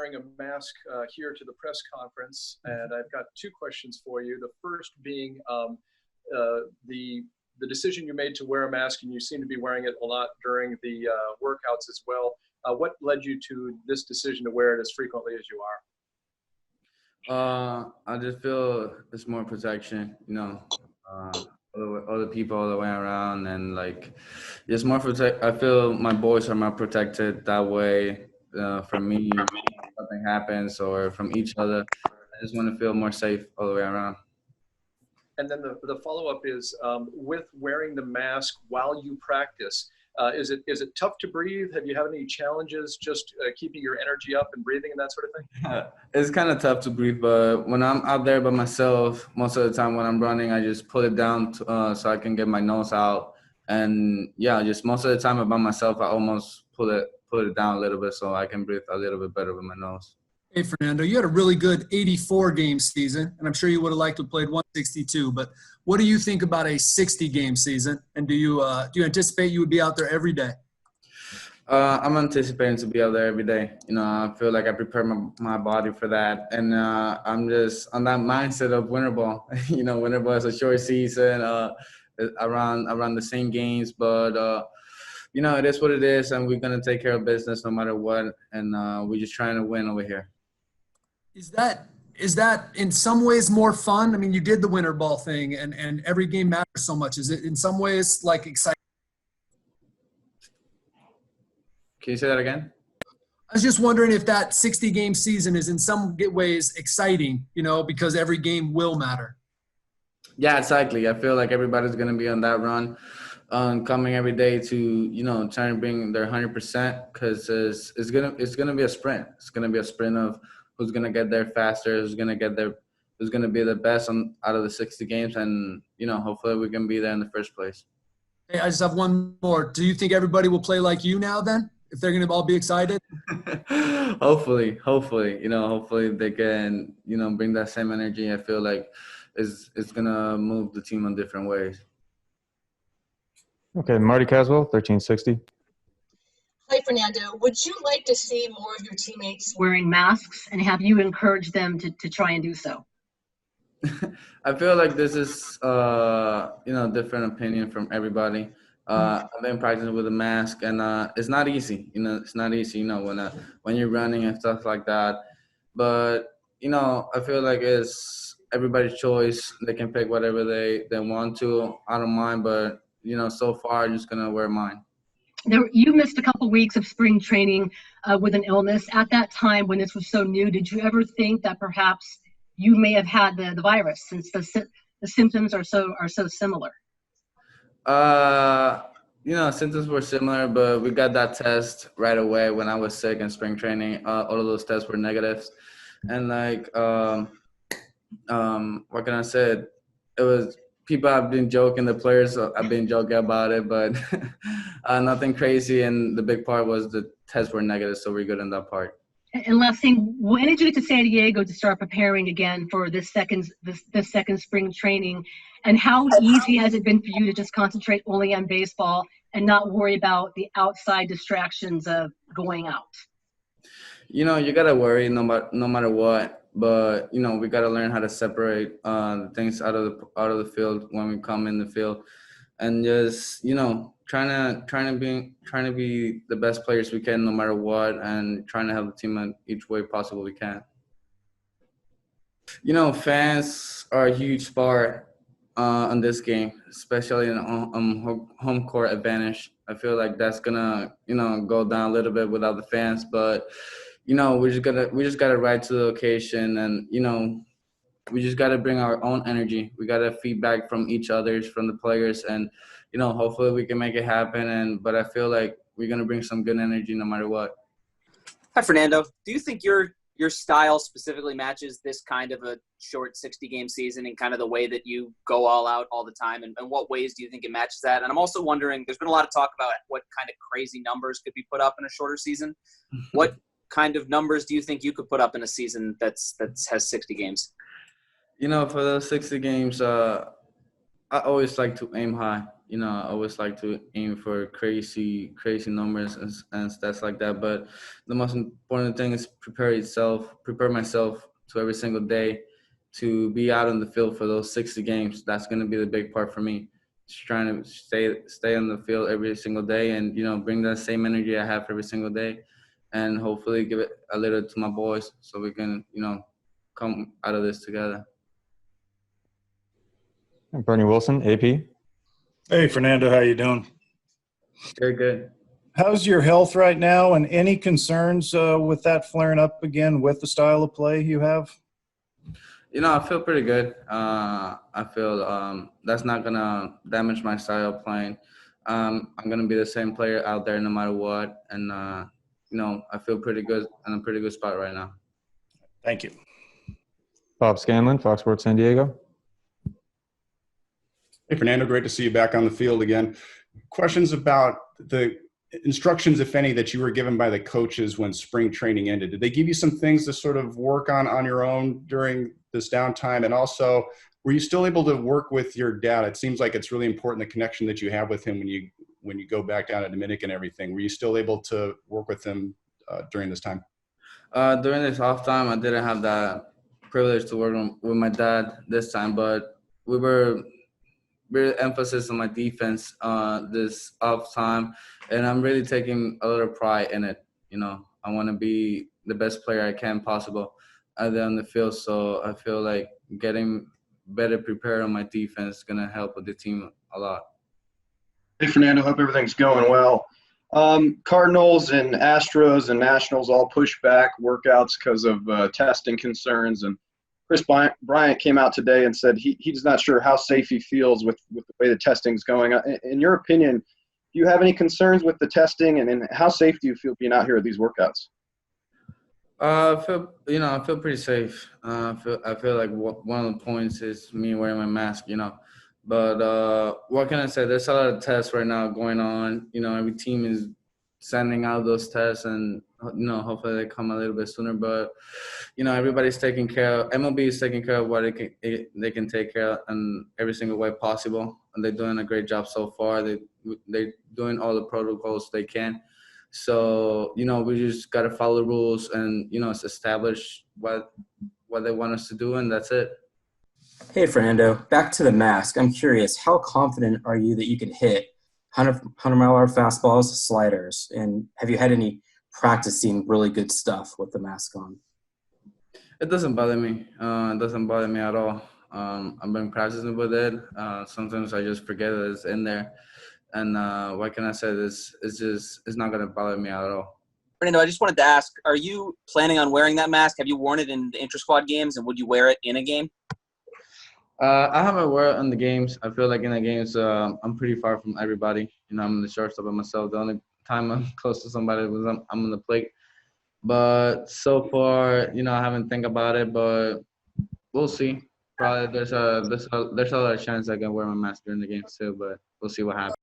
wearing a mask here to the press conference, and I've got two questions for you. The first being the decision you made to wear a mask, and you seem to be wearing it a lot during the workouts as well. What led you to this decision to wear it as frequently as you are? I just feel it's more protection, other people all the way around, and like it's more protect. I feel my boys are more protected that way. From me, nothing happens, or from each other. I just want to feel more safe all the way around. And then the follow-up is with wearing the mask while you practice. Is it tough to breathe? Have you had any challenges just keeping your energy up and breathing and that sort of thing? It's kind of tough to breathe, but when I'm out there by myself, most of the time when I'm running, I just pull it down so I can get my nose out. And yeah, just most of the time by myself, I almost pull it down a little bit so I can breathe a little bit better with my nose. Hey, Fernando, you had a really good 84-game season, and I'm sure you would have liked to have played 162, but what do you think about a 60-game season, and do you anticipate you would be out there every day? I'm anticipating to be out there every day. I feel like I prepare my body for that, and I'm just on that mindset of winter ball. Winter ball is a short season, around the same games, but it is what it is, and we're going to take care of business no matter what, and we're just trying to win over here. Is that in some ways more fun? I mean, you did the winter ball thing, and every game matters so much. Is it in some ways like exciting? Can you say that again? I was just wondering if that 60-game season is in some ways exciting, because every game will matter. Yeah, exactly. I feel like everybody's going to be on that run, coming every day to, trying to bring their 100%, because it's gonna be a sprint. It's going to be a sprint of who's going to get there faster, who's going to be the best out of the 60 games, and, hopefully we can be there in the first place. Hey, I just have one more. Do you think everybody will play like you now then, if they're going to all be excited? Hopefully, hopefully they can, bring that same energy. I feel like it's going to move the team in different ways. Okay, Marty Caswell, 1360. Hi, Fernando. Would you like to see more of your teammates wearing masks, and have you encouraged them to try and do so? I feel like this is, different opinion from everybody. I've been practicing with a mask, and it's not easy. It's not easy, when you're running and stuff like that. But, I feel like it's everybody's choice. They can pick whatever they want to. I don't mind, but, so far I'm just going to wear mine. You missed a couple weeks of spring training with an illness. At that time, when this was so new, did you ever think that perhaps you may have had the virus, since the symptoms are so similar? Symptoms were similar, but we got that test right away when I was sick in spring training. All of those tests were negatives. And what can I say? It was people have been joking, the players have been joking about it, but nothing crazy. And the big part was the tests were negative, so we're good in that part. And last thing, when did you get to San Diego to start preparing again for this second spring training? And how easy has it been for you to just concentrate only on baseball and not worry about the outside distractions of going out? You got to worry no matter what. But, we got to learn how to separate things out of the field when we come in the field, and just, trying to be the best players we can no matter what, and trying to help the team in each way possible we can. Fans are a huge part on this game, especially on home court advantage. I feel like that's gonna, go down a little bit without the fans, but we just gotta ride to the occasion, and we just gotta bring our own energy. We gotta feedback from each other, from the players, and hopefully we can make it happen. But I feel like we're gonna bring some good energy no matter what. Hi, Fernando. Do you think your style specifically matches this kind of a short 60-game season, and kind of the way that you go all out all the time? And what ways do you think it matches that? And I'm also wondering, there's been a lot of talk about what kind of crazy numbers could be put up in a shorter season. What kind of numbers do you think you could put up in a season that has 60 games? For those 60 games, I always like to aim high. I always like to aim for crazy numbers and stats like that. But the most important thing is prepare myself to every single day to be out on the field for those 60 games. That's going to be the big part for me. Just trying to stay on the field every single day and, bring that same energy I have every single day and hopefully give it a little to my boys so we can, come out of this together. Bernie Wilson, AP. Hey, Fernando, how you doing? Good. How's your health right now, and any concerns with that flaring up again with the style of play you have? I feel pretty good. I feel that's not going to damage my style of playing. I'm going to be the same player out there no matter what. And, I feel pretty good in a pretty good spot right now. Thank you. Bob Scanlon, Fox Sports San Diego. Hey, Fernando, great to see you back on the field again. Questions about the instructions, if any, that you were given by the coaches when spring training ended. Did they give you some things to sort of work on your own during this downtime? And also, were you still able to work with your dad? It seems like it's really important, the connection that you have with him when you go back down to Dominican and everything. Were you still able to work with him during this time? During this off time, I didn't have that privilege to work with my dad this time, but we were real emphasis on my defense this off time, and I'm really taking a lot of pride in it. I want to be the best player I can possible out there on the field, so I feel like getting better prepared on my defense is going to help with the team a lot. Hey, Fernando, hope everything's going well. Cardinals and Astros and Nationals all pushed back workouts because of testing concerns, and Chris Bryant came out today and said he's not sure how safe he feels with the way the testing's going. In your opinion, do you have any concerns with the testing, and how safe do you feel being out here at these workouts? I feel pretty safe. I feel like one of the points is me wearing my mask, But what can I say? There's a lot of tests right now going on. Every team is sending out those tests, and hopefully they come a little bit sooner. But everybody's taking care of. MLB is taking care of what they can take care of in every single way possible, and they're doing a great job so far. They're doing all the protocols they can. So we just gotta follow the rules and establish what they want us to do, and that's it. Hey, Fernando, back to the mask. I'm curious, how confident are you that you can hit 100-mile-an-hour fastballs, sliders? And have you had any practice seeing really good stuff with the mask on? It doesn't bother me. It doesn't bother me at all. I've been practicing with it. Sometimes I just forget that it's in there. And what can I say? It's not going to bother me at all. Fernando, I just wanted to ask, are you planning on wearing that mask? Have you worn it in the intra-squad games, and would you wear it in a game? I haven't worn it in the games. I feel like in the games, I'm pretty far from everybody. I'm the shortstop by myself. The only time I'm close to somebody was I'm on the plate. But so far, I haven't think about it. But we'll see. Probably there's a lot of chance I can wear my mask during the games too. But we'll see what happens.